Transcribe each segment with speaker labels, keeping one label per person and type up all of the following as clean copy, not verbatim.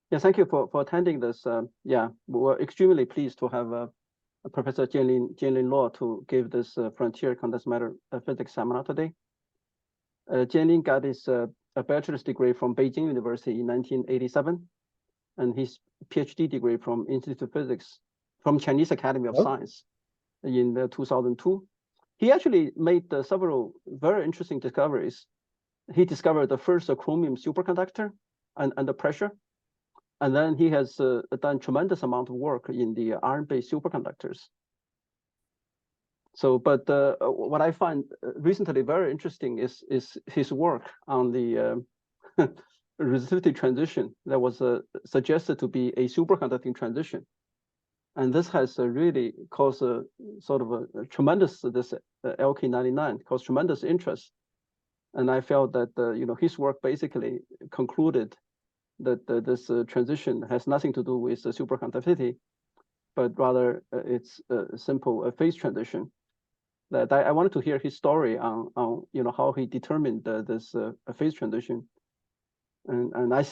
Speaker 1: Yeah, thank you for attending this. Yeah, we're extremely pleased to have Professor Jianlin Luo to give this frontier condensed matter physics seminar today. Jianlin got his a bachelor's degree from Beijing University in 1987, and his PhD degree from Institute of Physics from Chinese Academy of Science in 2002. He actually made several very interesting discoveries. He discovered the first chromium superconductor under pressure. And then he has done tremendous amount of work in the iron-based superconductors. So, but what I find recently very interesting is his work on the resistivity transition that was suggested to be a superconducting transition. And this has really caused a sort of a tremendous, this LK-99 caused tremendous interest. And I felt that, his work basically concluded that this transition has nothing to do with superconductivity, but rather it's a simple phase transition. That I wanted to hear his story on how he determined this phase transition, and I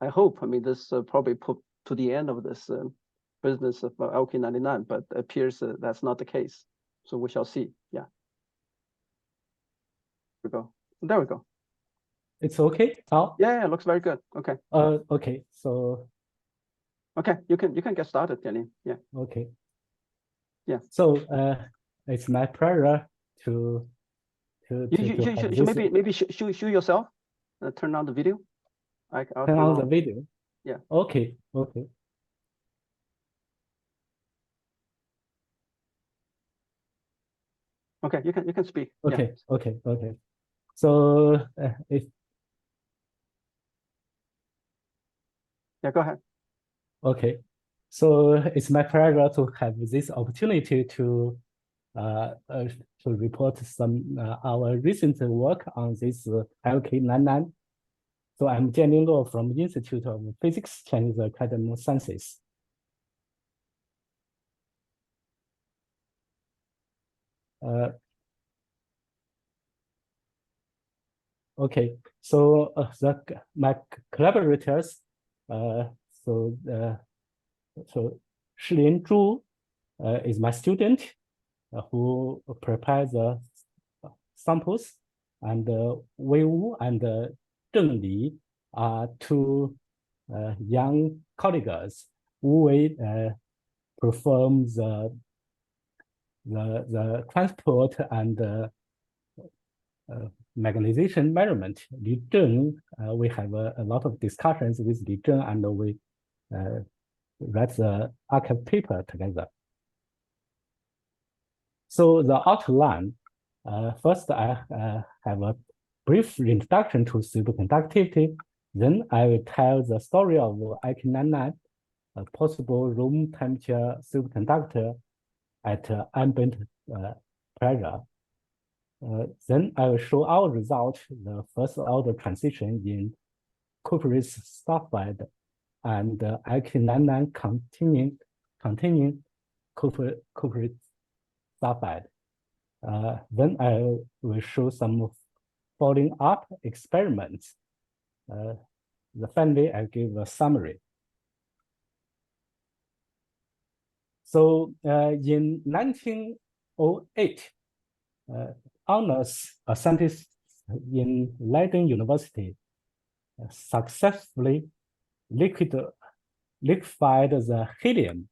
Speaker 1: hope this probably put to the end of this business of LK-99, but it appears that's not the case. So we shall see. Yeah. There we go.
Speaker 2: It's okay now?
Speaker 1: Yeah, it looks very good. Okay.
Speaker 2: Okay. So.
Speaker 1: Okay, you can get started, Jianlin. Yeah.
Speaker 2: Okay.
Speaker 1: Yeah.
Speaker 2: So it's my pleasure to
Speaker 1: maybe show yourself. Turn on the video. I'll
Speaker 2: turn on the video.
Speaker 1: Yeah.
Speaker 2: Okay. Okay.
Speaker 1: Okay, you can speak.
Speaker 2: Okay.
Speaker 1: Yeah.
Speaker 2: Okay. Okay. So
Speaker 1: yeah, go ahead.
Speaker 2: Okay, so it's my pleasure to have this opportunity to report some our recent work on this LK-99. So I'm Jianlin Luo from Institute of Physics, Chinese Academy of Sciences. Okay, so my collaborators, so Shilin Zhu is my student who prepares the samples, and Wei Wu and Zheng Li are two young colleagues who will perform the transport and magnetization measurement. Li Zheng, we have a lot of discussions with Li Zheng, and we write the archive paper together. So the outline, first I have a brief introduction to superconductivity. Then I will tell the story of LK-99, a possible room temperature superconductor at ambient pressure. Then I will show our result, the first order transition in cupric sulfide and LK-99 containing cupric sulfide. Then I will show some following up experiments. Finally, I give a summary. So in 1908, honors scientists in Leiden University successfully liquefied the helium.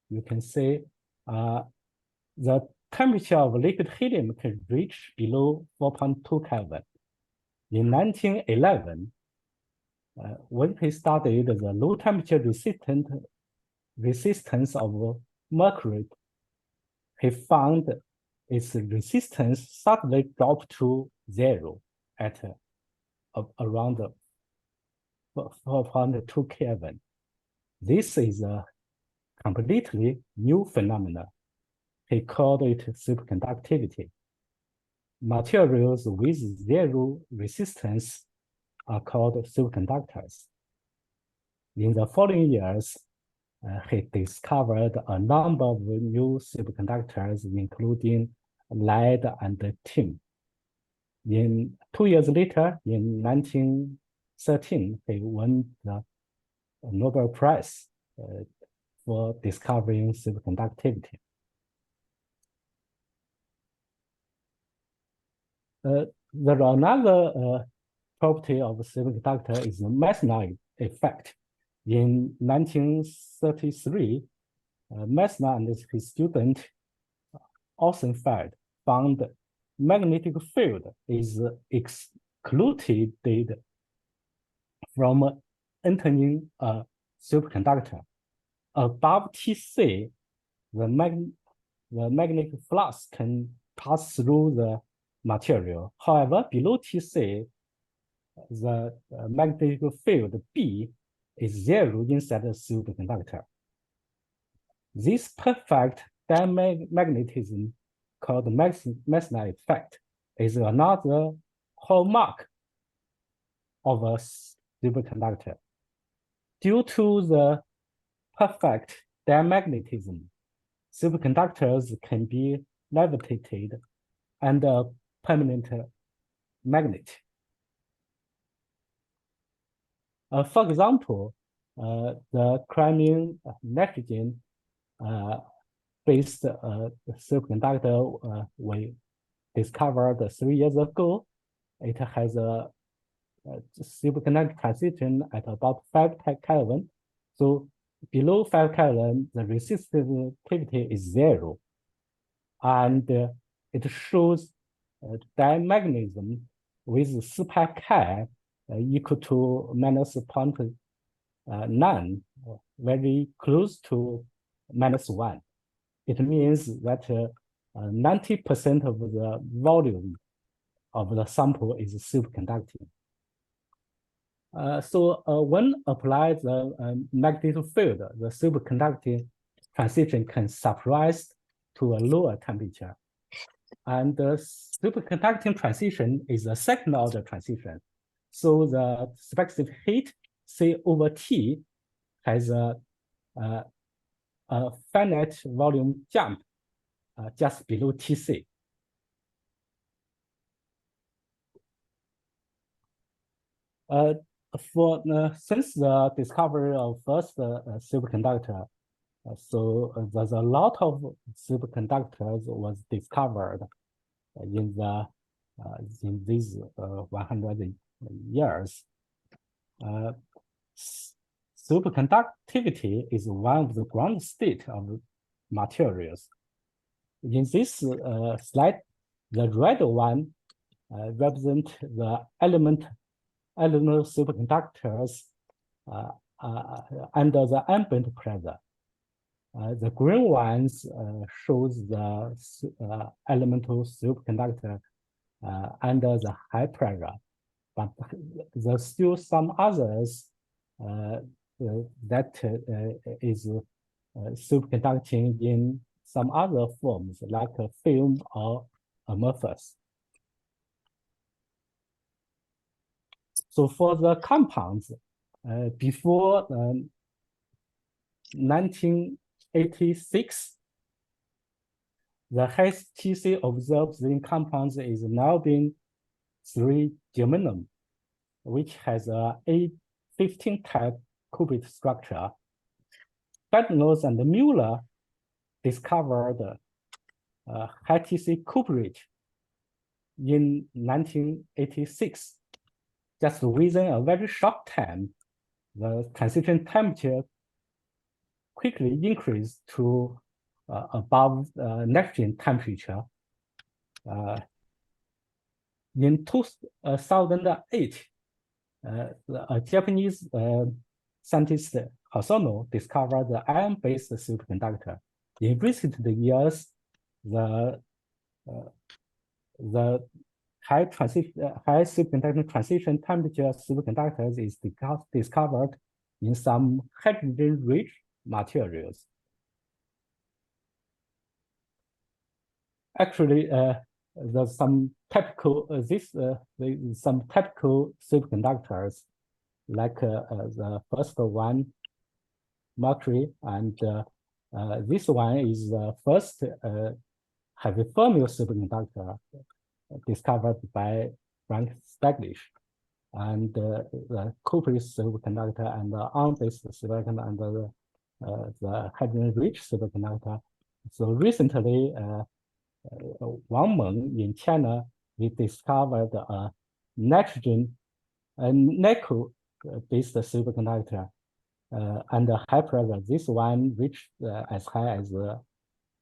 Speaker 2: You can say the temperature of liquid helium can reach below 4.2 Kelvin. In 1911, when he studied the low temperature resistance of mercury, he found its resistance suddenly dropped to 0 at around 4.2 Kelvin. This is a completely new phenomenon. He called it superconductivity. Materials with 0 resistance are called superconductors. In the following years, he discovered a number of new superconductors, including lead and tin. 2 years later, in 1913, he won the Nobel Prize for discovering superconductivity. There are another property of a superconductor is the Meissner effect. In 1933, Meissner and his student Osenfeld found magnetic field is excluded from entering a superconductor. Above Tc, the magnetic flux can pass through the material. However, below Tc, the magnetic field B is zero inside the superconductor. This perfect diamagnetism, called Meissner effect, is another hallmark of a superconductor. Due to the perfect diamagnetism, superconductors can be levitated under a permanent magnet. For example, the chromium nitrogen based superconductor we discovered 3 years ago. It has a superconductor transition at about 5 Kelvin. So below 5 Kelvin, the resistivity is 0. And it shows diamagnetism with 4 pi K equal to minus 0.9, very close to -1. It means that 90% of the volume of the sample is superconducting. So when applied the magnetic field, the superconducting transition can suppress to a lower temperature. And the superconducting transition is a second order transition. So the specific heat C over T has a finite volume jump just below Tc. Since the discovery of first superconductor, so there's a lot of superconductors was discovered in these 100 years. Superconductivity is one of the ground state of materials. In this slide, the red one represents the elemental superconductors under the ambient pressure. The green ones shows the elemental superconductor under the high pressure, but there's still some others that is superconducting in some other forms, like a film or amorphous. So for the compounds, before 1986, the highest Tc observed in compounds is now being 3-germanium, which has a A15 type cubic structure. Bednos and Mueller discovered high Tc cuprate in 1986. Just within a very short time, the transition temperature quickly increased to above nitrogen temperature. In 2008, a Japanese scientist Hosono discovered the iron-based superconductor. In recent years, the high superconducting transition temperature superconductors is discovered in some hydrogen-rich materials. Actually, there's some typical some typical superconductors, like the first one, mercury, and this one is the first heavy fermion superconductor discovered by Frank Staglish. and the copious superconductor and the unbased superconductor and the hydrogen-rich superconductor. So recently, Wang Meng in China, we discovered a nickel-based superconductor under high pressure. This one reached as high as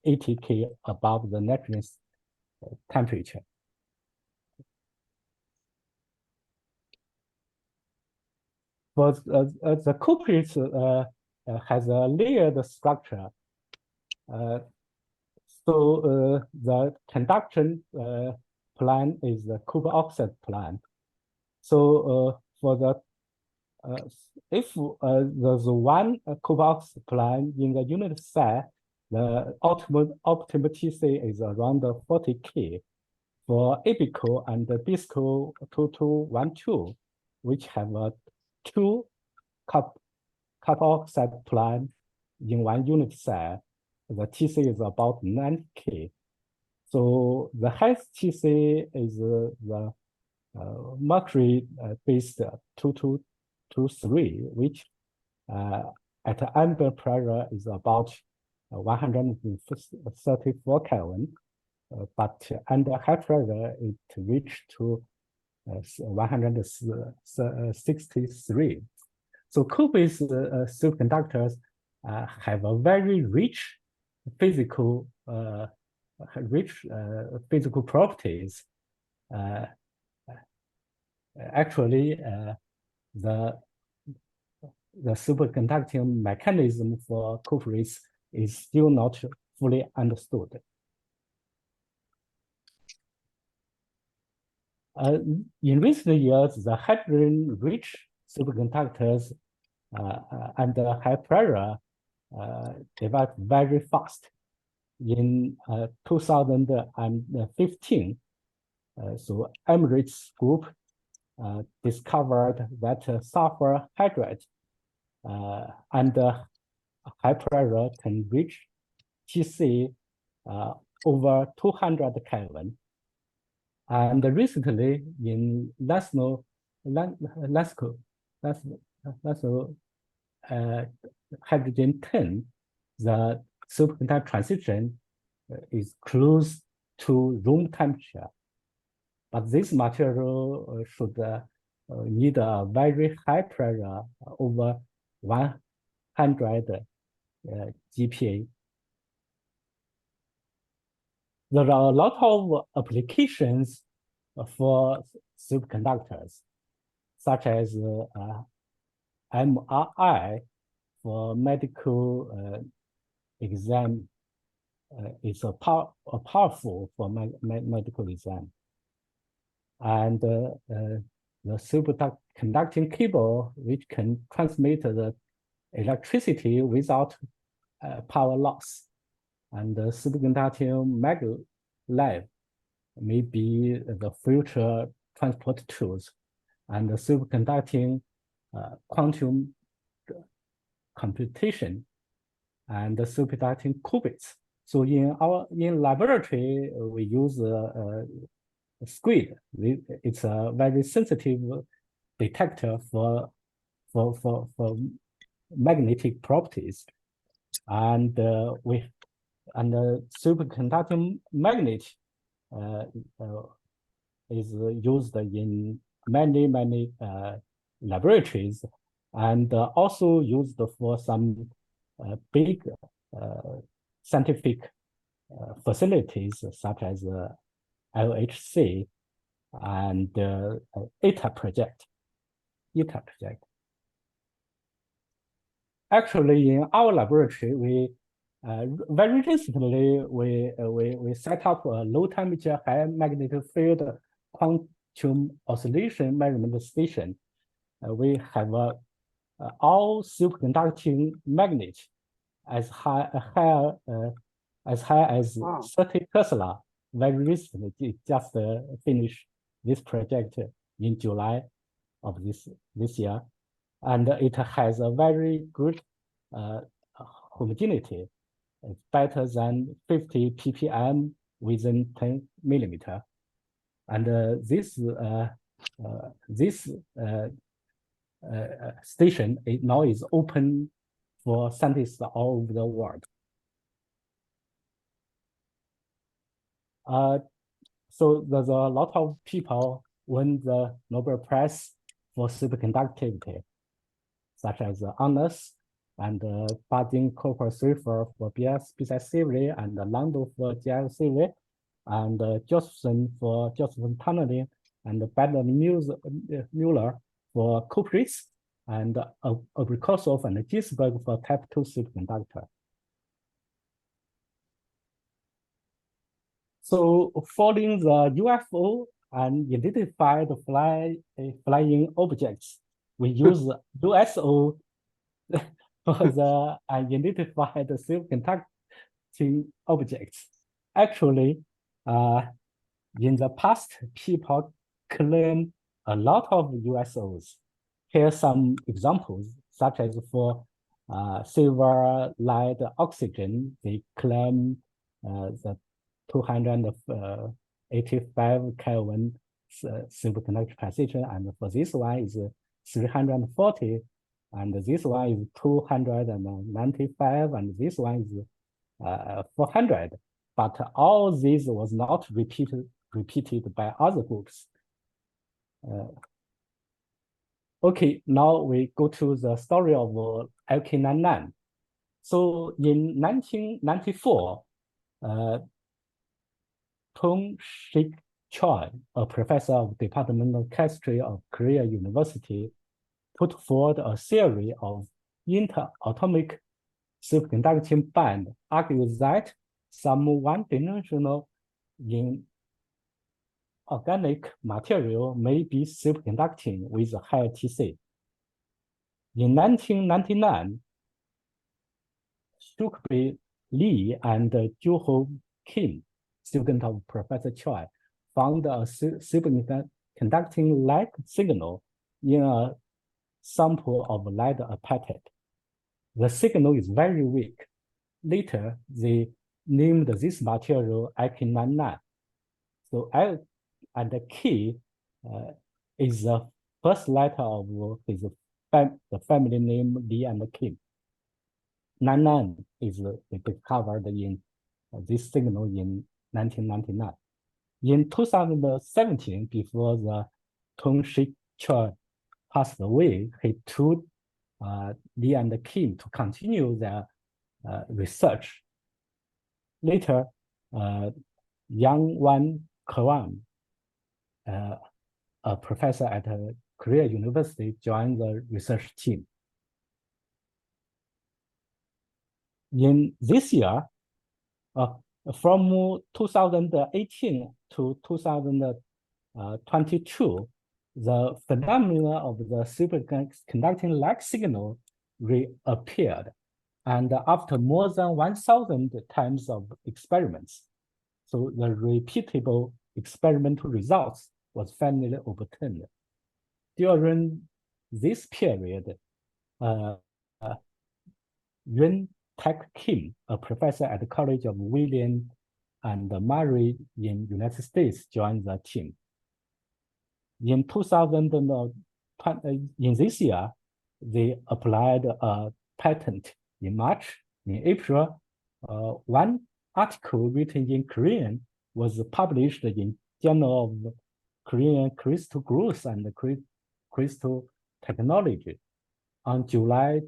Speaker 2: 80 K above the nitrogen temperature. For the copious has a layered structure. So the conduction plan is the Cooper oxide plan. So for the if there's one Cooper oxide plan in the unit cell, the optimal TC is around 40 K. For apical and bisco 2212, which have two Cooper oxide plan in one unit cell, the TC is about 9 K. So the highest TC is the mercury-based 2223, which at ambient pressure is about 134 Kelvin, but under high pressure it reached to 163. So copious superconductors have a very rich physical properties. Actually, the superconducting mechanism for copious is still not fully understood. In recent years, the hydrogen-rich superconductors under high pressure developed very fast. In 2015, so Emirates Group discovered that sulfur hydride under high pressure can reach TC over 200 Kelvin. And recently in National hydrogen 10, the superconductor transition is close to room temperature. But this material should need a very high pressure over 100 GPa. There are a lot of applications for superconductors, such as MRI for medical exam. Is powerful for medical exam. And the superconducting cable, which can transmit the electricity without power loss. And the superconducting maglev may be the future transport tools. And the superconducting quantum computation and the superconducting qubits. So in laboratory, we use SQUID. It's a very sensitive detector for magnetic properties, and the superconducting magnet is used in many laboratories, and also used for some big scientific facilities such as LHC and ETA project. Actually, in our laboratory, we very recently we set up a low temperature, high magnetic field quantum oscillation measurement station. We have all superconducting magnet as high as 30 Tesla. Very recently, just finished this project in July of this year, and it has a very good homogeneity. It's better than 50 ppm within 10 millimeter, and this this station now is open for scientists all over the world. So there's a lot of people win the Nobel Prize for superconductivity, such as Honors and Badin Cooper-Seyffer for BSS theory, and Landau for GL theory, and Josephson for Josephson tunneling, and Bernard Mueller for Cooperates, and Abrikosov and Ginsburg for type 2 superconductor. So following the UFO and identified flying objects, we use USO for the unidentified superconducting objects. Actually, in the past, people claim a lot of USOs. Here are some examples, such as for silver, lead, oxygen. They claim the 285 Kelvin superconductor precision, and for this one is 340, and this one is 295, and this one is 400. But all this was not repeated by other groups. Okay, now we go to the story of LK-99. So in 1994, Tong-Shik Choi, a professor of Department of Chemistry of Korea University, put forward a theory of interatomic superconducting band, argues that some one-dimensional inorganic material may be superconducting with a higher Tc. In 1999, Shukbi Lee and Juho Kim, student of Professor Choi, found a superconducting-like signal in a sample of lead apatite. The signal is very weak. Later, they named this material LK-99. So L and the K is the first letter of his the family name Lee and Kim. 99 is discovered in this signal in 1999. In 2017, before the Tong-Shik Choi passed away, he told Lee and Kim to continue their research. Later, Yang Wan Kwan, a professor at Korea University, joined the research team. In this year, from 2018 to 2022, the phenomena of the superconducting-like signal reappeared, and after more than 1,000 times of experiments, so the repeatable experimental results was finally obtained. During this period, Yun Tak Kim, a professor at the College of William and Mary in United States, joined the team. In this year, they applied a patent in March. In April, one article written in Korean was published in Journal of Korean Crystal Growth and Crystal Technology. On July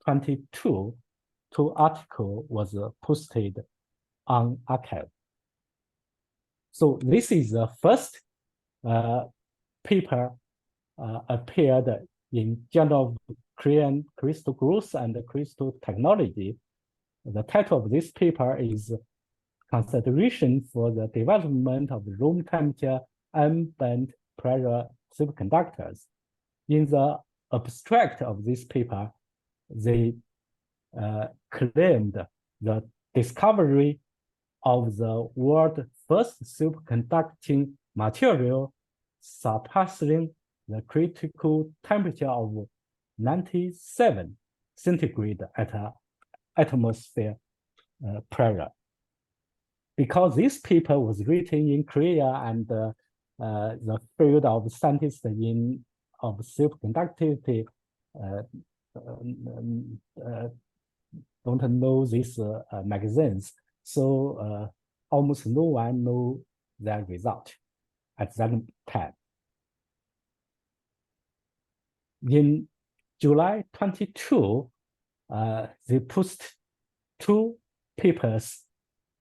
Speaker 2: 22, two articles was posted on arXiv. So this is the first paper appeared in Journal of Korean Crystal Growth and Crystal Technology. The title of this paper is Consideration for the Development of Room Temperature Ambient Pressure Superconductors. In the abstract of this paper, they claimed the discovery of the world's first superconducting material surpassing the critical temperature of 97 centigrade at atmosphere pressure. Because this paper was written in Korea and the field of scientists of superconductivity don't know these magazines, so almost no one knows their result at that time. In July 22, they posted 2 papers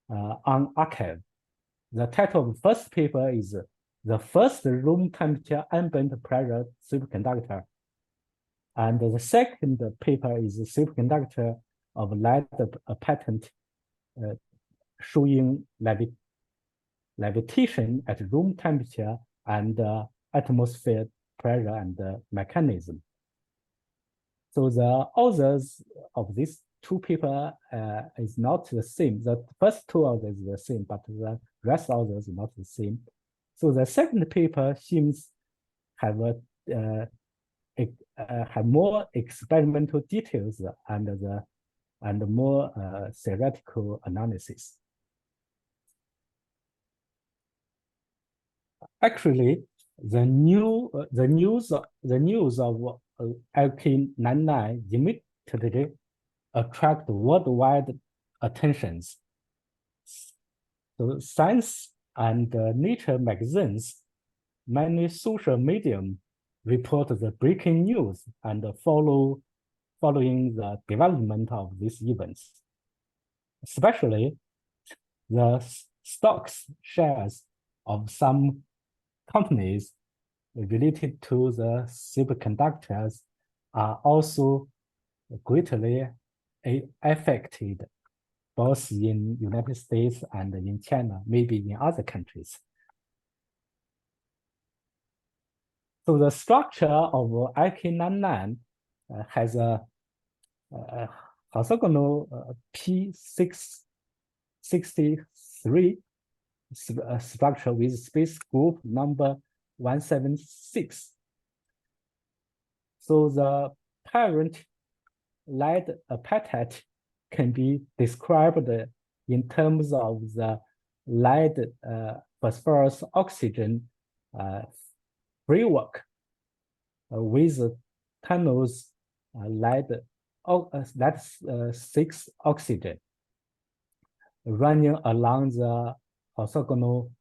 Speaker 2: on arXiv. The title of the first paper is "The First Room Temperature Ambient Pressure Superconductor," and the second paper is "Superconductor of Light Patent Showing Levitation at Room Temperature and Atmosphere Pressure and Mechanism." So the authors of these 2 papers is not the same. The first 2 authors is the same, but the rest authors is not the same. So the second paper seems have more experimental details and more theoretical analysis. Actually, the news of LK-99 immediately attract worldwide attentions. So Science and Nature magazines, many social media report the breaking news and following the development of these events. Especially the stocks shares of some companies related to the superconductors are also greatly affected, both in United States and in China, maybe in other countries. So the structure of LK-99 has a orthogonal P663 structure with space group number 176. So the parent lead peptide can be described in terms of the lead phosphorus oxygen framework with tunnels lead that's 6 oxygen running along the orthogonal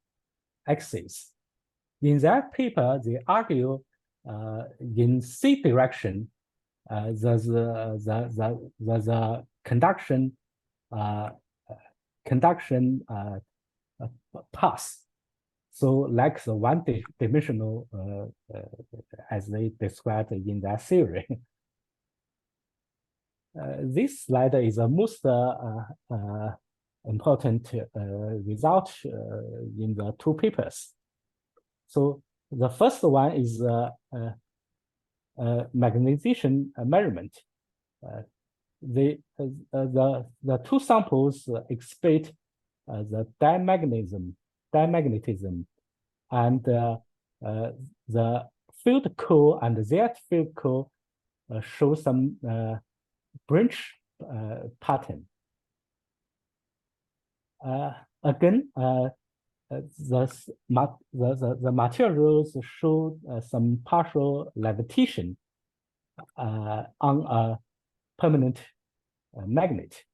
Speaker 2: axis. In that paper, they argue in C direction, the conduction path. So like the one-dimensional as they described in that theory. This slide is the most important result in the 2 papers. So the first one is magnetization measurement. The 2 samples exhibit the diamagnetism, and the field core and Z field core show some branch pattern. Again, the materials show some partial levitation on a permanent magnet.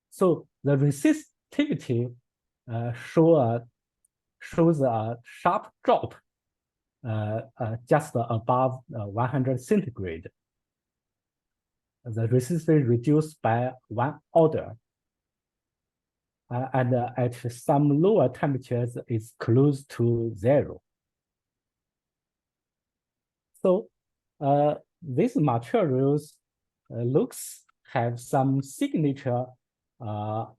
Speaker 2: So the resistivity shows a sharp drop just above 100 centigrade. The resistance reduced by 1 order. And at some lower temperatures, it's close to 0. So these materials have some signature of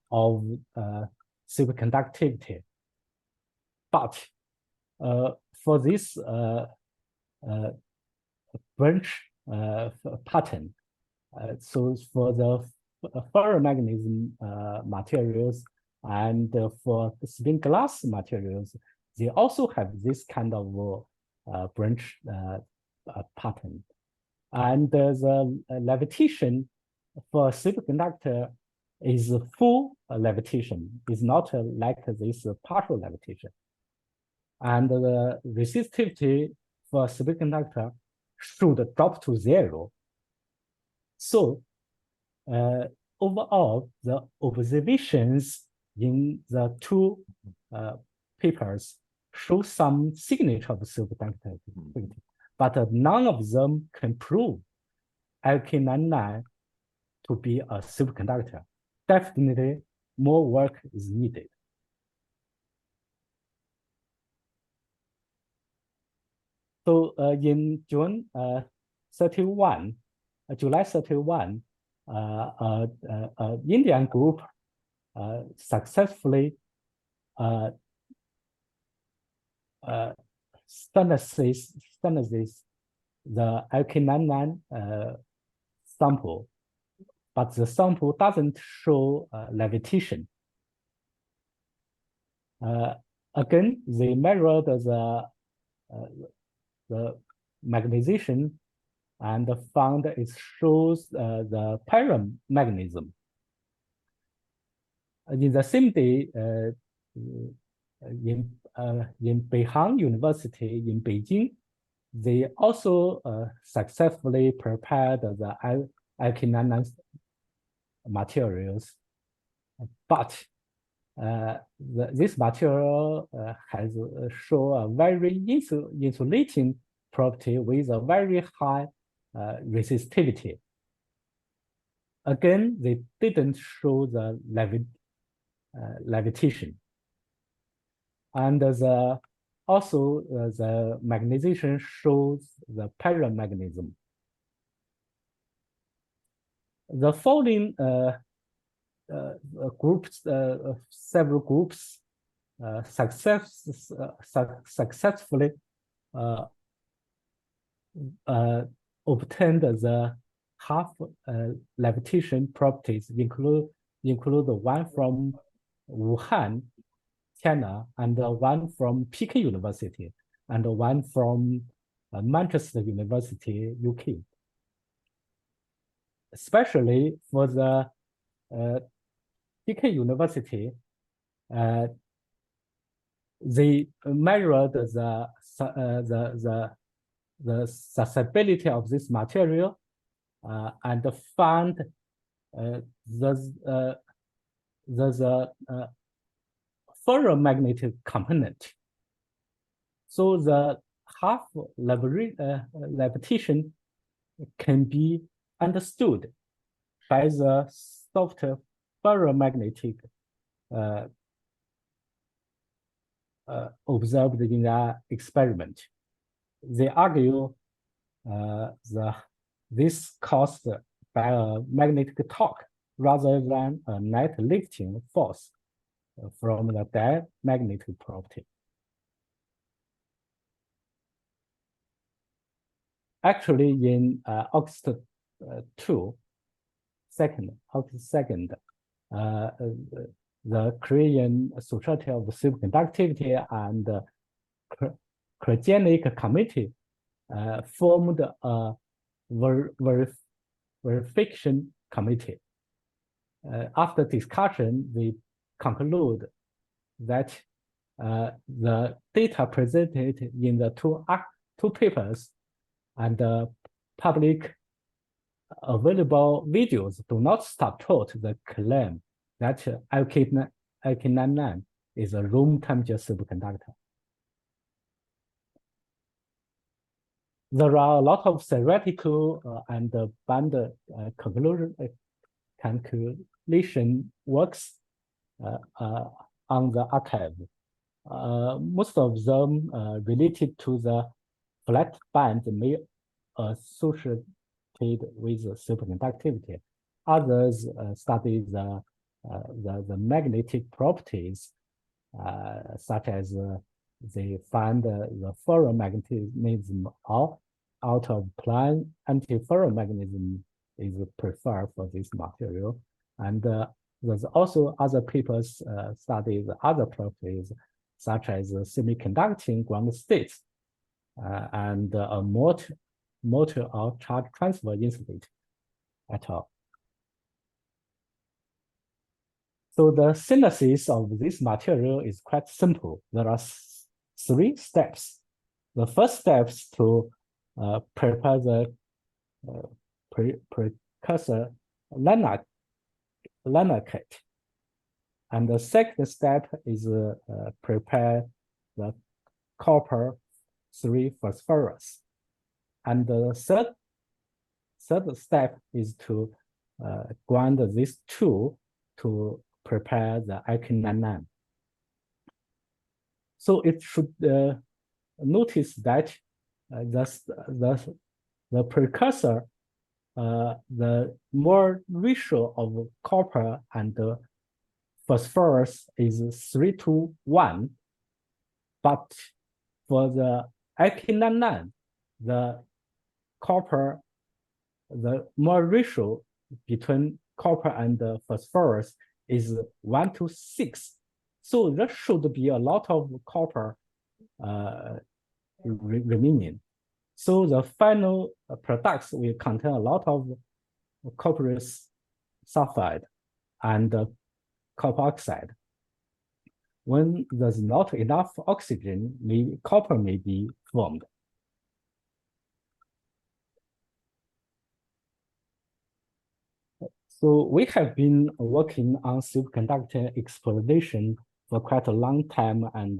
Speaker 2: superconductivity. But for this branch pattern, so for the ferromagnetism materials and for the spin glass materials, they also have this kind of branch pattern. And the levitation for superconductor is full levitation, is not like this partial levitation. and the resistivity for superconductor should drop to 0. So overall, the observations in the two papers show some signature of superconductivity, but none of them can prove LK-99 to be a superconductor. Definitely more work is needed. So in July 31, Indian group successfully standardized the LK-99 sample, but the sample doesn't show levitation. Again, they measured the magnetization and found it shows the paramagnetism. In the same day, in Beihang University in Beijing, they also successfully prepared the LK-99 materials, but this material has show a very insulating property with a very high resistivity. Again, they didn't show the levitation, and also the magnetization shows the paramagnetism. The following groups, several groups, successfully obtained the half levitation properties, include the one from Wuhan, China, and one from Peking University, and one from Manchester University, UK. Especially for the Peking University, they measured the susceptibility of this material and found the ferromagnetic component. So the half levitation can be understood by the soft ferromagnetic observed in the experiment. They argue this caused by a magnetic torque rather than a net lifting force from the diamagnetic property. Actually, in August 2nd, the Korean Society of Superconductivity and cryogenic committee formed a verification committee. After discussion, they conclude that the data presented in the two papers and public available videos do not support the claim that LK-99 is a room temperature superconductor. There are a lot of theoretical and band calculation works on the archive. Most of them related to the flat band may associated with superconductivity. Others study the magnetic properties, such as they find the ferromagnetism out of plane antiferromagnetism is preferred for this material. And there's also other papers study the other properties, such as semiconducting ground states and a motor or charge transfer incident at all. So the synthesis of this material is quite simple. There are 3 steps. The first step is to prepare the precursor lanthanide. And the second step is prepare the copper 3 phosphorus. And the third step is to grind these two to prepare the LK-99. So it should notice that the precursor, the more ratio of copper and phosphorus is 3:1, but for the LK-99, the copper, the more ratio between copper and phosphorus is 1:6. So there should be a lot of copper remaining. So the final products will contain a lot of copper sulfide and copper oxide. When there's not enough oxygen, copper may be formed. So we have been working on superconductor exploration for quite a long time and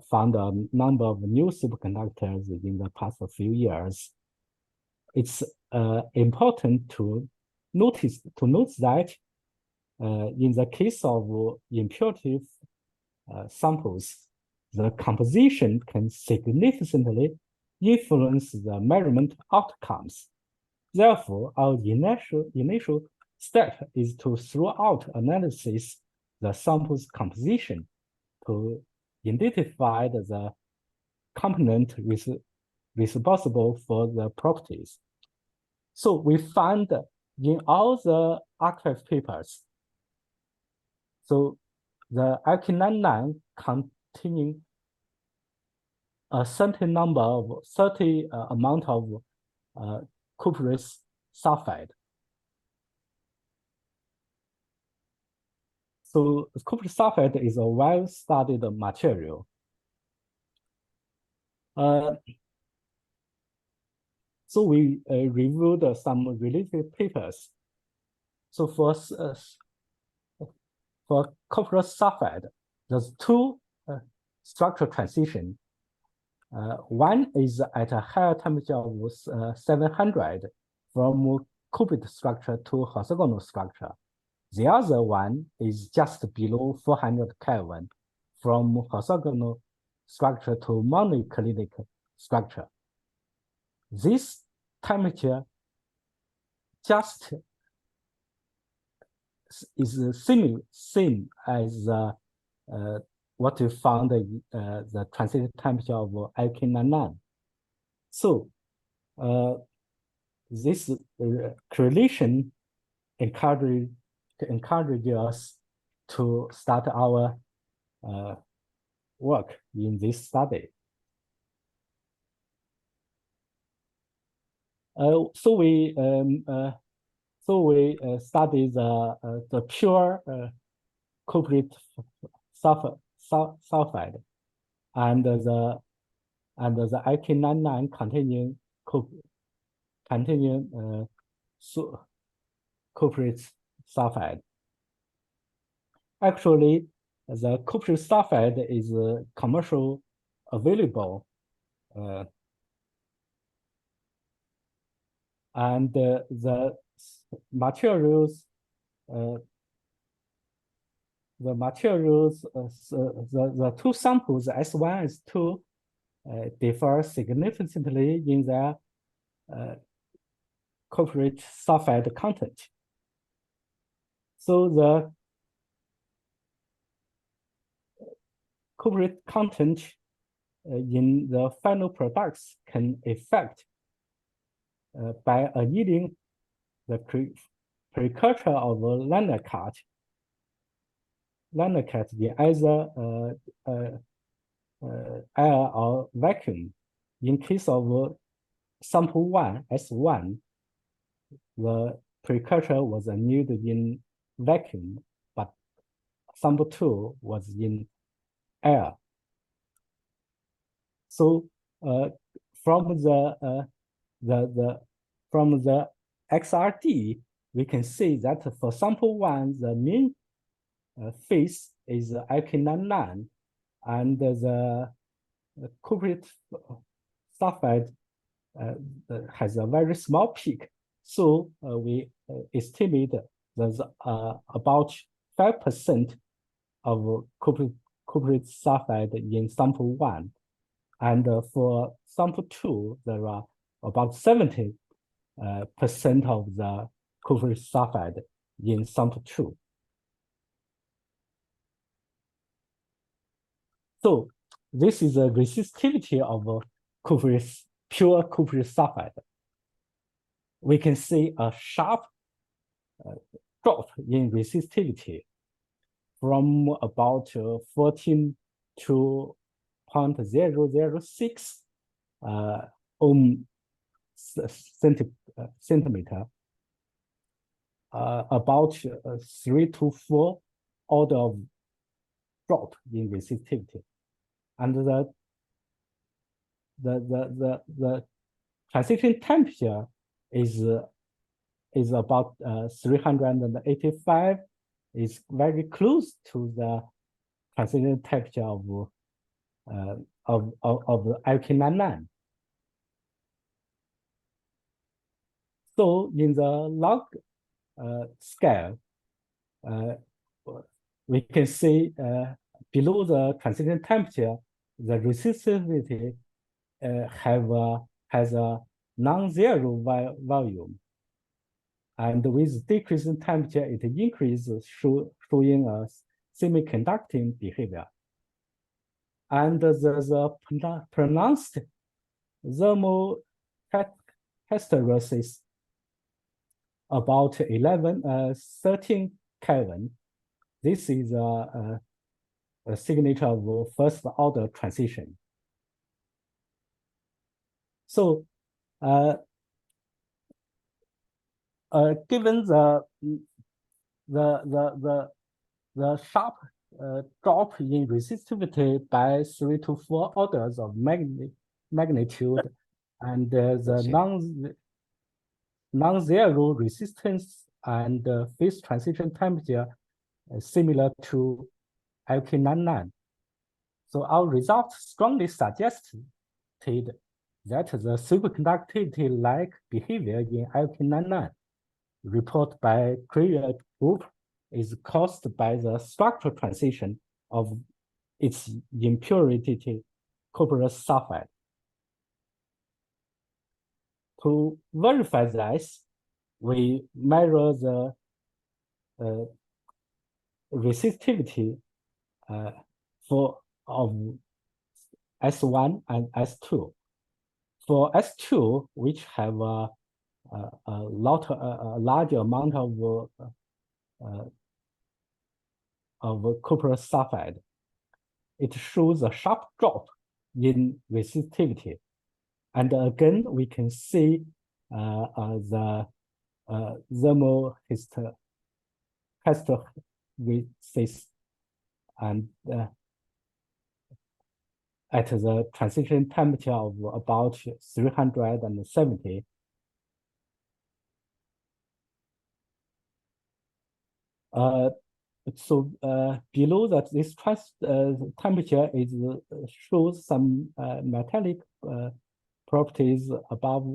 Speaker 2: found a number of new superconductors in the past few years. It's important to note that in the case of impurity samples, the composition can significantly influence the measurement outcomes. Therefore, our initial step is to throughout analysis the sample's composition to identify the component responsible for the properties. So we found in all the archive papers, so the LK-99 containing a certain amount of cuprous sulfide. So cuprous sulfide is a well-studied material. So we reviewed some related papers. So for cuprous sulfide, there's two structural transition. One is at a higher temperature of 700 from cubic structure to hexagonal structure. The other one is just below 400 Kelvin from hexagonal structure to monoclinic structure. This temperature just is same as what we found the transition temperature of LK-99. So this correlation encourages us to start our work in this study. So we study the pure cupric sulfide and the LK-99 containing cupric sulfide. Actually, the cupric sulfide is commercially available, and the materials, the two samples S1 and S2 differ significantly in their cupric sulfide content. So the cupric content in the final products can affect by annealing the precursor of lanthanide in either air or vacuum. In case of sample 1, S1, the precursor was annealed in vacuum, but sample 2 was in air. So from the XRD, we can see that for sample one, the mean phase is LK-99, and the cupric sulfide has a very small peak. So we estimate there's about 5% of cupric sulfide in sample one. And for sample two, there are about 70% of the cupric sulfide in sample two. So this is the resistivity of pure cupric sulfide. We can see a sharp drop in resistivity from about 14 to 0.006 ohm centimeter, about 3 to 4 order of drop in resistivity. And the transition temperature is about 385, is very close to the transition temperature of LK-99. So in the log scale, we can see below the transition temperature, the resistivity has a non-zero volume. And with decreasing temperature, it increases, showing a semiconducting behavior. And there's a pronounced thermal hysteresis about 13 Kelvin. This is a signature of first order transition. So given the sharp drop in resistivity by 3 to 4 orders of magnitude, and the non-zero resistance and phase transition temperature similar to LK-99. So our results strongly suggested that the superconductivity-like behavior in LK-99 reported by Korea group is caused by the structural transition of its impurity copper sulfide. To verify this, we measure the resistivity of S1 and S2. For S2, which have a large amount of copper sulfide, it shows a sharp drop in resistivity. And again, we can see the thermal hysteresis and at the transition temperature of about 370. So below that, this temperature shows some metallic properties above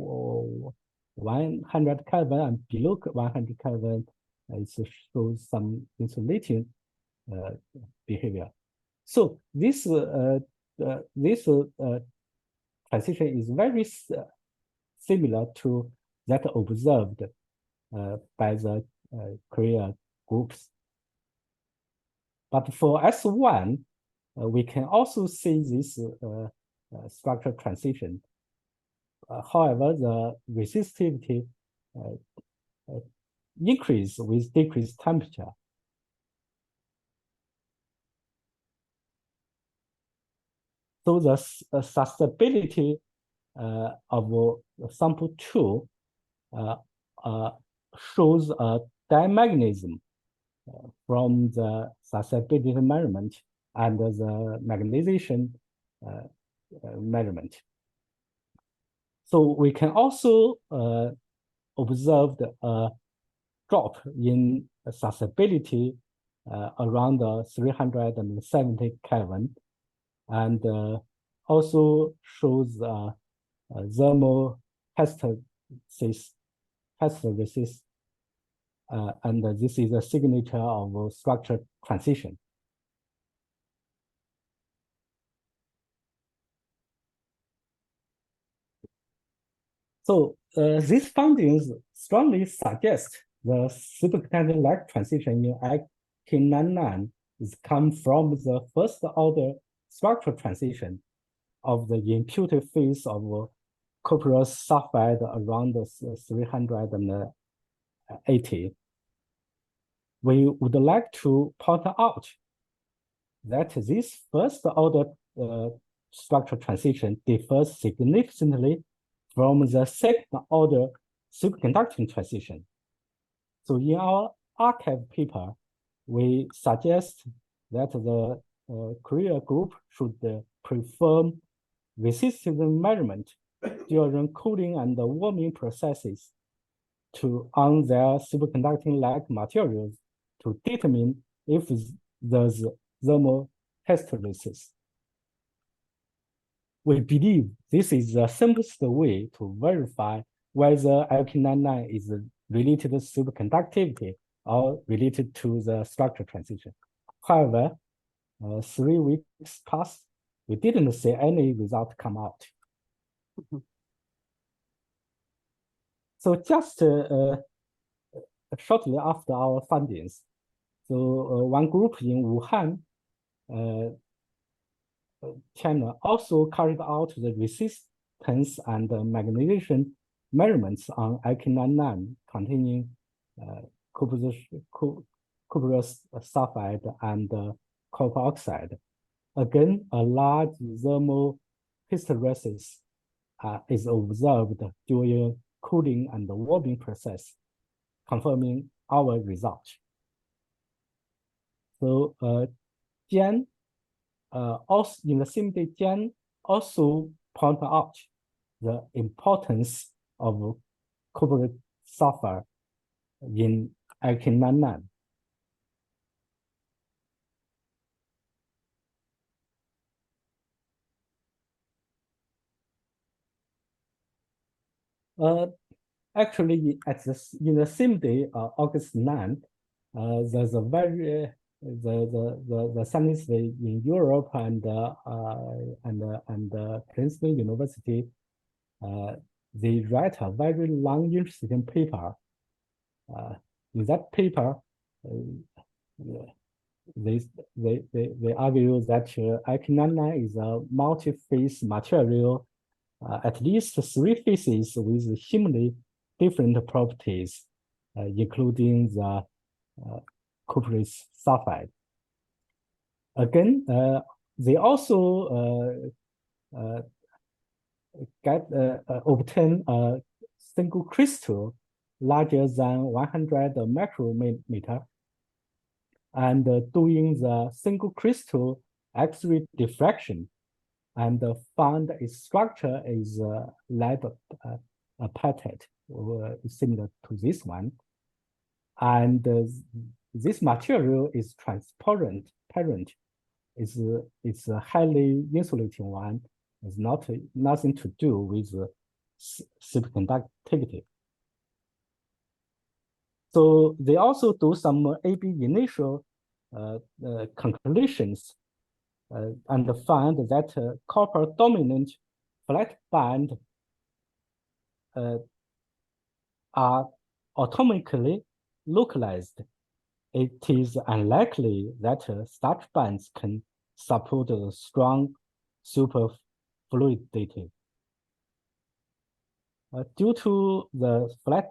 Speaker 2: 100 Kelvin, and below 100 Kelvin, it shows some insulating behavior. So this transition is very similar to that observed by the Korea groups. But for S1, we can also see this structural transition. However, the resistivity increase with decreased temperature. So the susceptibility of sample 2 shows a diamagnetism from the susceptibility measurement and the magnetization measurement. So we can also observe a drop in susceptibility around 370 Kelvin, and also shows thermal hysteresis, and this is a signature of structure transition. So these findings strongly suggest the superconducting-like transition in LK-99 is come from the first order structural transition of the impurity phase of cuprous sulfide around 380. We would like to point out that this first order structural transition differs significantly from the second order superconducting transition. So in our archive paper, we suggest that the Korea group should perform resistivity measurement during cooling and warming processes on their superconducting-like materials to determine if there's thermal hysteresis. We believe this is the simplest way to verify whether LK-99 is related to superconductivity or related to the structure transition. However, 3 weeks passed, we didn't see any result come out. So just shortly after our findings, so one group in Wuhan, China also carried out the resistance and magnetization measurements on LK-99 containing cuprous sulfide and copper oxide. Again, a large thermal hysteresis is observed during cooling and warming process, confirming our result. So Jian, also in the same day, Jian also pointed out the importance of cuprous sulfur in LK-99. Actually, in the same day, August 9th, there's a very the scientists in Europe and Princeton University, they write a very long, interesting paper. In that paper, they argue that LK-99 is a multi-phase material, at least 3 phases with humanly different properties, including the cuprous sulfide. Again, they also obtain a single crystal larger than 100 micrometer, and doing the single crystal X-ray diffraction, and found its structure is lab apartheid, similar to this one. And this material is transparent. It's a highly insulating one. It's nothing to do with superconductivity. So they also do some AB initial conclusions and find that copper dominant flat band are atomically localized. It is unlikely that starch bands can support a strong superfluidity. Due to the flat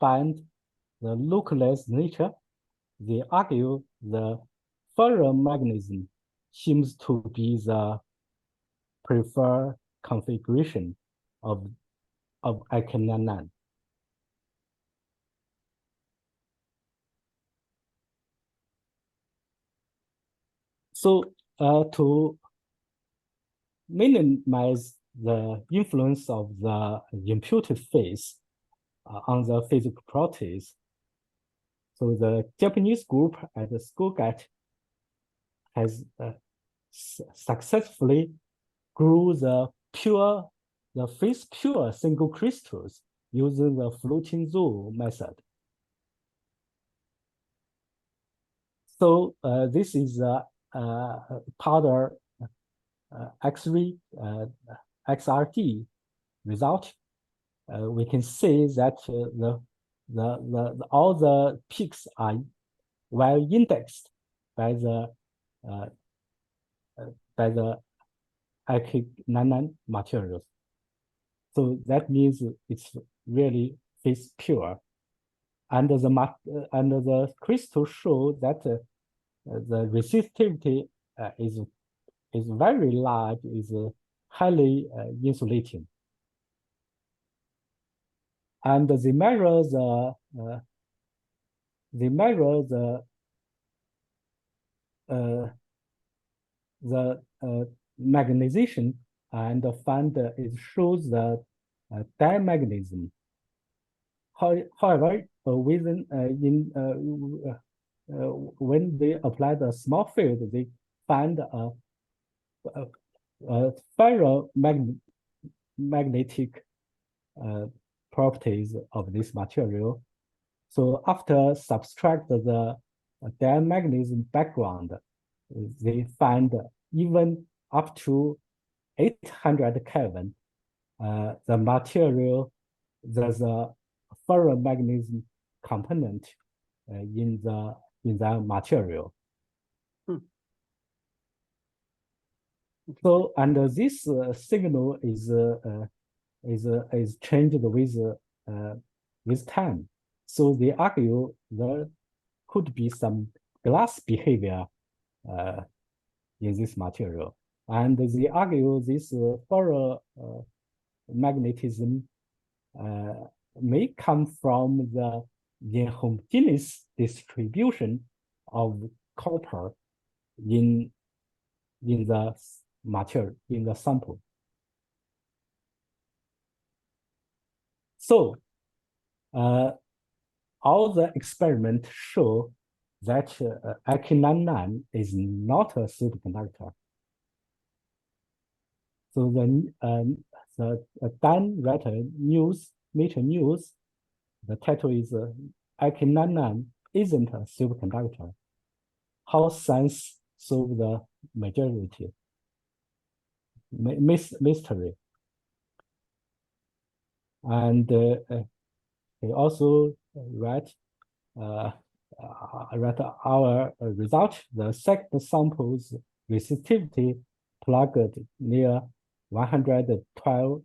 Speaker 2: band, the localized nature, they argue the ferromagnetism seems to be the preferred configuration of LK-99. So to minimize the influence of the imputed phase on the physical properties. So the Japanese group at the Stuttgart has successfully grew the phase pure single crystals using the floating Luo method. So this is a powder X-ray XRD result. We can see that all the peaks are well indexed by the LK-99 materials. So that means it's really phase pure. And the crystal show that the resistivity is very large, is highly insulating. And they measure the magnetization and find it shows the diamagnetism. However, when they apply the small field, they find a ferromagnetic properties of this material. So after subtract the diamagnetism background, they find even up to 800 Kelvin, the material, there's a ferromagnetism component in the material. So, and this signal is changed with time. So they argue there could be some glass behavior in this material, and they argue this ferromagnetism may come from the inhomogeneous distribution of copper in the material, in the sample. So all the experiments show that LK-99 is not a superconductor. So the Dan Nature News, the title is LK-99 isn't a superconductor. How science solve the majority mystery. And they also write our result. The second sample's resistivity plugged near 112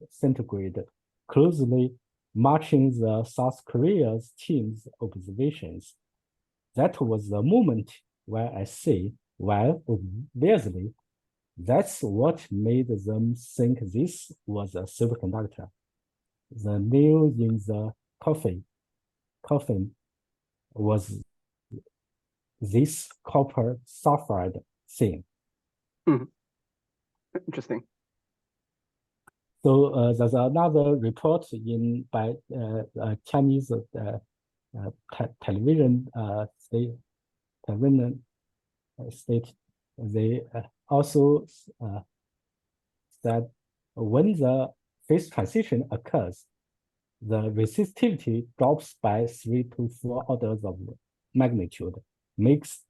Speaker 2: centigrade, closely matching the South Korea's team's observations. That was the moment where I say, well, obviously, that's what made them think this was a superconductor. The nail in the coffin was this copper sulfide thing.
Speaker 1: Interesting.
Speaker 2: So there's another report by Chinese television state. They also said when the phase transition occurs, the resistivity drops by 3 to 4 orders of magnitude, makes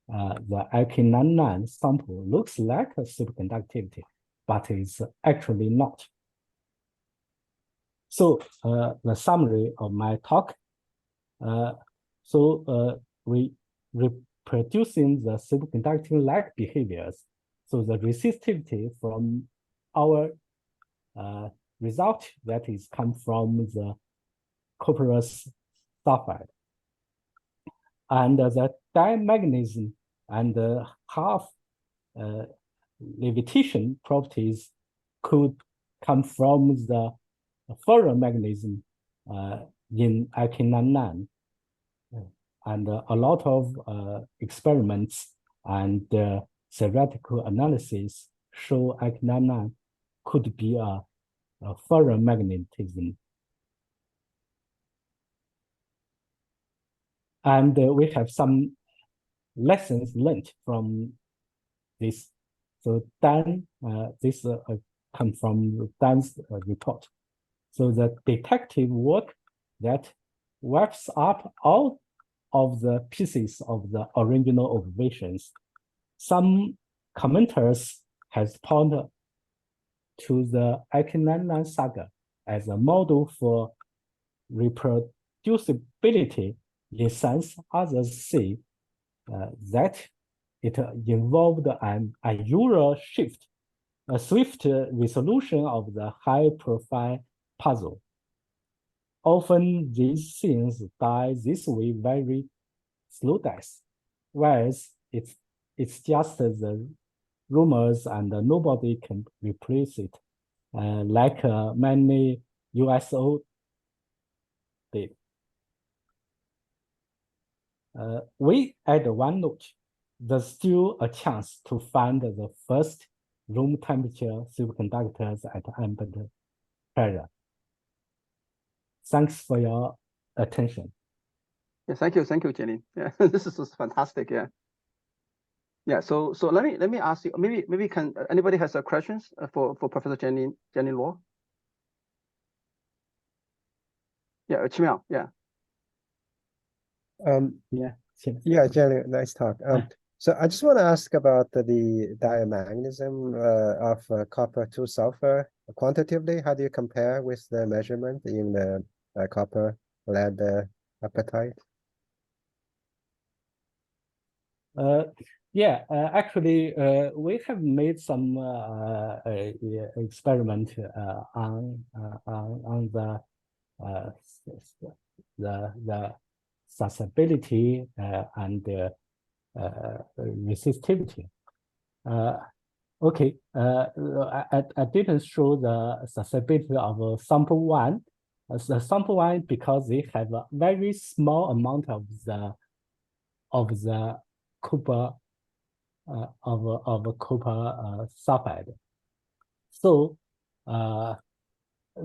Speaker 2: the LK-99 sample looks like a superconductivity, but it's actually not. So the summary of my talk. We reproducing the superconducting-like behaviors. So the resistivity from our result that is come from the copperous sulfide. And the diamagnetism and half levitation properties could come from the ferromagnetism in LK-99. And a lot of experiments and theoretical analysis show LK-99 could be a ferromagnetism. And we have some lessons learned from this. So Dan, this comes from Dan's report. So the detective work that wraps up all of the pieces of the original observations. Some commenters has pointed to the LK-99 saga as a model for reproducibility. In a sense, others see that it involved an unusual shift, a swift resolution of the high-profile puzzle. Often these things die this way very slow death, whereas it's just the rumors and nobody can replace it, like many USO did. We add one note. There's still a chance to find the first room temperature superconductors at ambient pressure. Thanks for your attention.
Speaker 1: Yeah, thank you, Jianlin. Yeah, this is fantastic. Yeah. Yeah. So let me ask you. Maybe can anybody has questions for Professor Jianlin Luo? Yeah, Qimiao. Yeah.
Speaker 3: Yeah, Jianlin, nice talk. So I just want to ask about the diamagnetism of copper-2 sulfur quantitatively. How do you compare with the measurement in the copper lead apatite?
Speaker 2: Actually, we have made some experiment on the susceptibility and resistivity. Okay, I didn't show the susceptibility of sample one. The sample one, because they have a very small amount of the copper copper sulfide. So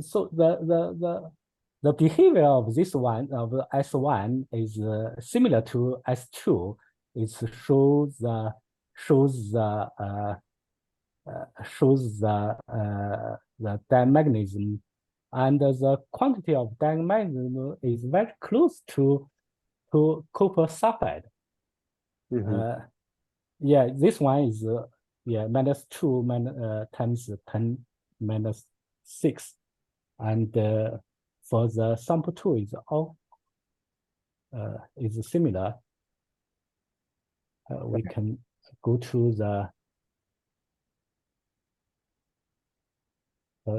Speaker 2: so the behavior of this one of S1 is similar to S2. It shows the diamagnetism, and the quantity of diamagnetism is very close to copper sulfide. Yeah, this one is -2 times 10⁻⁶, and for the sample 2 is all is similar. We can go to the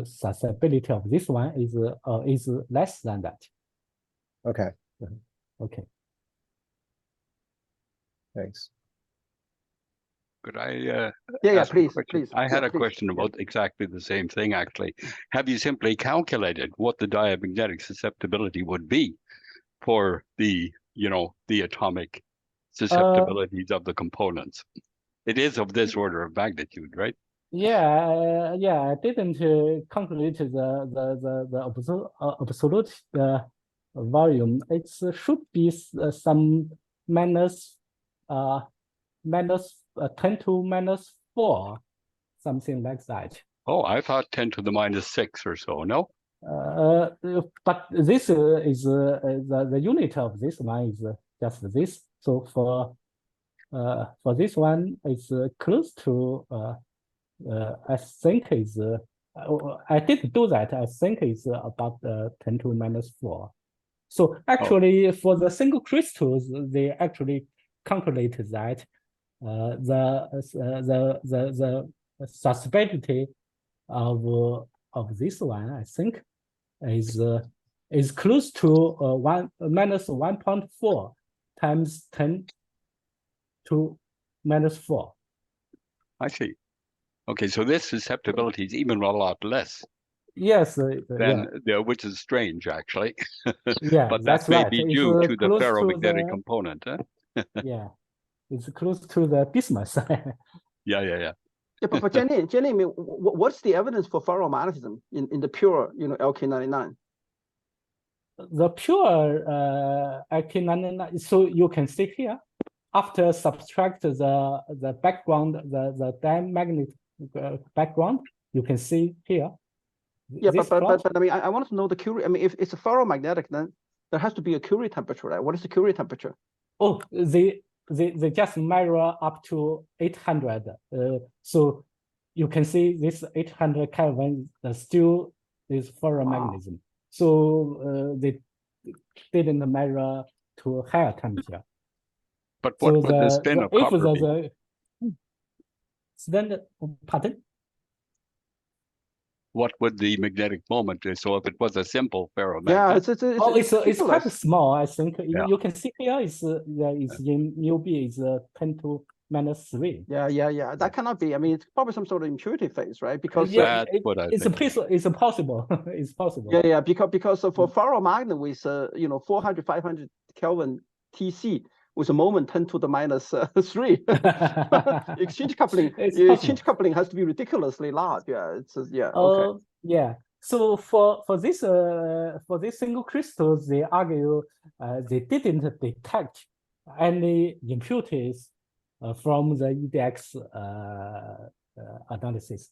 Speaker 2: susceptibility of this one is less than that.
Speaker 3: Okay.
Speaker 2: Okay.
Speaker 3: Thanks.
Speaker 4: Could I
Speaker 1: please.
Speaker 4: I had a question about exactly the same thing, actually. Have you simply calculated what the diamagnetic susceptibility would be for the, the atomic susceptibilities of the components? It is of this order of magnitude, right?
Speaker 2: Yeah, I didn't calculate the absolute volume. It should be some minus 10 to -4, something like that.
Speaker 4: Oh, I thought 10 to the -6 or so. No.
Speaker 2: But this is the unit of this one is just this. So for this one, it's close to I think is I didn't do that. I think it's about 10 to -4. So actually, for the single crystals, they actually calculate that the susceptibility of this one, I think, is close to -1.4 times 10 to -4.
Speaker 4: I see. Okay, so this susceptibility is even a lot less.
Speaker 2: Yes,
Speaker 4: which is strange, actually.
Speaker 2: Yeah,
Speaker 4: but
Speaker 2: that's
Speaker 4: that may
Speaker 2: right.
Speaker 4: be due to the ferromagnetic component, huh?
Speaker 2: Yeah, it's close to the bismuth.
Speaker 4: Yeah.
Speaker 1: Yeah, but Jianlin, I mean, what's the evidence for ferromagnetism in the pure, LK-99?
Speaker 2: The pure LK-99. So you can see here, after subtract the background, the diamagnetic background, you can see here.
Speaker 1: Yeah, but I mean, I want to know the Curie. I mean, if it's a ferromagnetic, then there has to be a Curie temperature, right? What is the Curie temperature?
Speaker 2: Oh, they just measure up to 800. So you can see this 800 Kelvin still is ferromagnetism. Wow. So they didn't measure to higher temperature.
Speaker 4: But what would the spin of copper be?
Speaker 2: Then, pardon?
Speaker 4: What would the magnetic moment be? So if it was a simple ferromagnet,
Speaker 2: it's quite small. I think you can see here is in UB is 10 to -3.
Speaker 1: Yeah. That cannot be. I mean, it's probably some sort of impurity phase, right? Because
Speaker 2: it's possible. It's possible.
Speaker 1: Yeah. Because for ferromagnet with 400, 500 Kelvin TC with a moment 10 to the -3, exchange coupling has to be ridiculously large. Yeah, okay.
Speaker 2: Yeah. So for this single crystals, they argue they didn't detect any impurities from the EDX analysis.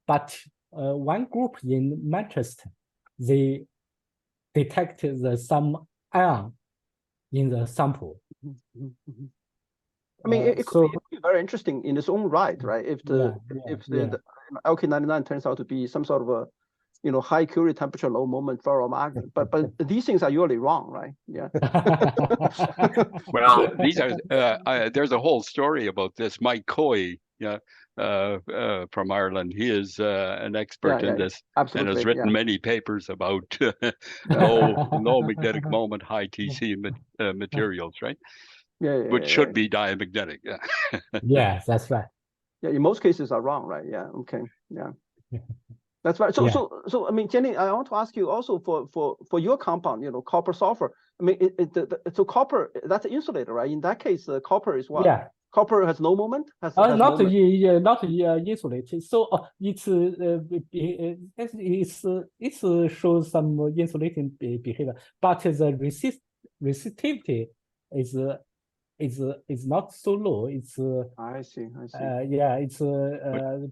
Speaker 2: But one group in Manchester, they detected some ion in the sample.
Speaker 1: I mean, it could be very interesting in its own right? If the LK-99 turns out to be some sort of a high Curie temperature, low moment ferromagnet, but these things are usually wrong, right? Yeah.
Speaker 4: Well, these are there's a whole story about this. Mike Coy, from Ireland, he is an expert in this, and has written many papers about low magnetic moment, high TC materials, right? Which should be diamagnetic.
Speaker 2: Yes, that's right.
Speaker 1: Yeah, in most cases are wrong, right? Yeah. Okay. Yeah. That's right. So I mean, Jianlin, I want to ask you also for your compound, copper sulfur. I mean, so copper, that's an insulator, right? In that case, copper is what?
Speaker 2: Yeah.
Speaker 1: Copper has no moment.
Speaker 2: Not insulated. So it shows some insulating behavior, but the resistivity is not so low. It's
Speaker 1: I see.
Speaker 2: It's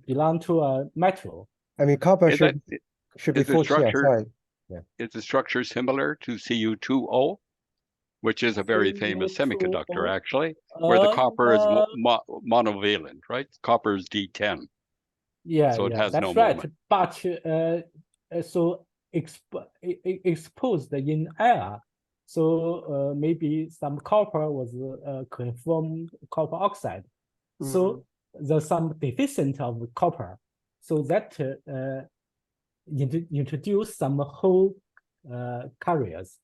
Speaker 2: belong to a metal.
Speaker 3: I mean, copper should be full CSI.
Speaker 4: Yeah. Is the structure similar to Cu2O, which is a very famous semiconductor, actually, where the copper is monovalent, right? Copper is D10.
Speaker 2: Yeah,
Speaker 4: so it has
Speaker 2: that's
Speaker 4: no
Speaker 2: right.
Speaker 4: moment.
Speaker 2: But so exposed in air, so maybe some copper was conformed copper oxide. So there's some deficient of copper. So that introduce some whole carriers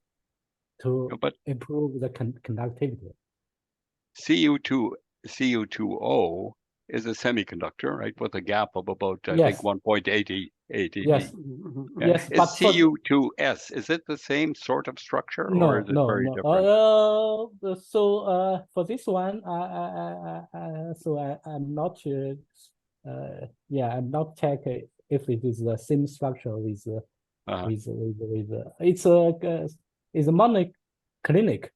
Speaker 2: to improve the conductivity.
Speaker 4: Cu2O is a semiconductor, right, with a gap of about, I think, 1.80 ATD.
Speaker 2: Yes.
Speaker 4: Yes, but Cu2S, is it the same sort of structure, or is it very different?
Speaker 2: So for this one, I'm not I'm not checking if it is the same structure with it's a monoclinic.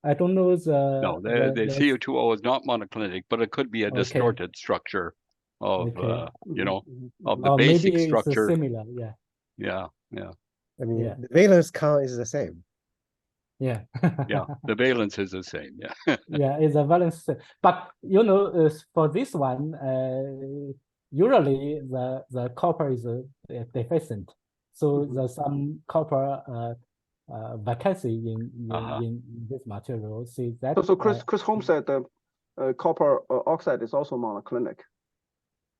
Speaker 2: I don't know
Speaker 4: the Cu2O is not monoclinic, but it could be a distorted structure of of the basic
Speaker 2: maybe
Speaker 4: structure.
Speaker 2: It's similar,
Speaker 3: I mean, the valence count is the same.
Speaker 2: Yeah.
Speaker 4: The valence is the same.
Speaker 2: It's a valence, but for this one, usually the copper is deficient, so there's some copper vacancy in this material. See that.
Speaker 1: So Chris Holmes said the copper oxide is also monoclinic.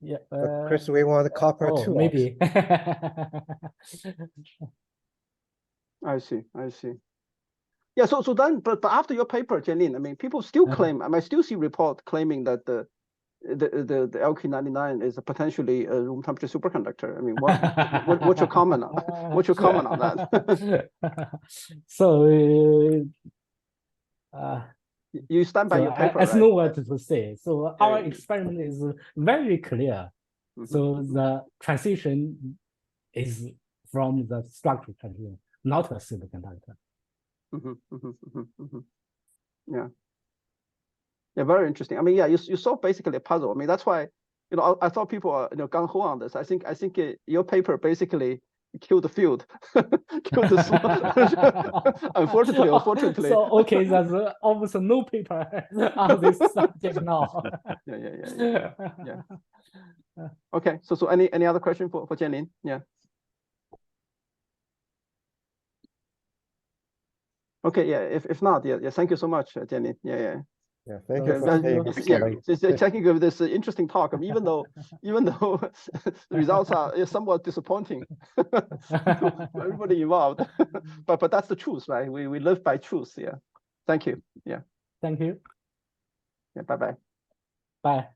Speaker 2: Yeah.
Speaker 3: Chris, we want copper too.
Speaker 2: Maybe.
Speaker 1: I see. Yeah. So then, but after your paper, Jianlin, I mean, people still claim. I still see report claiming that the LK-99 is a potentially a room temperature superconductor. I mean, what's your comment on? What's your comment on that?
Speaker 2: So
Speaker 1: You stand by
Speaker 2: So
Speaker 1: your paper,
Speaker 2: as
Speaker 1: right?
Speaker 2: no word to say. So our
Speaker 1: yeah.
Speaker 2: experiment is very clear. So the transition is from the structural transition, not a superconductor.
Speaker 1: Yeah. Yeah, very interesting. I mean, yeah, you solve basically a puzzle. I mean, that's why, you know, I thought people are, you know, gung ho on this. I think your paper basically killed the field, killed the small. Unfortunately or fortunately.
Speaker 2: So okay, there's almost no paper on this subject now.
Speaker 1: Yeah. Okay, so any other question for Jianlin? Yeah. Okay, yeah. If not, yeah. Thank you so much, Jianlin. Yeah.
Speaker 3: Yeah, thank you for staying this long.
Speaker 1: Just checking with this interesting talk. I mean, even though the results are somewhat disappointing to everybody involved, but that's the truth, right? We live by truth. Yeah. Thank you. Yeah.
Speaker 2: Thank you.
Speaker 1: Yeah. Bye.
Speaker 2: Bye.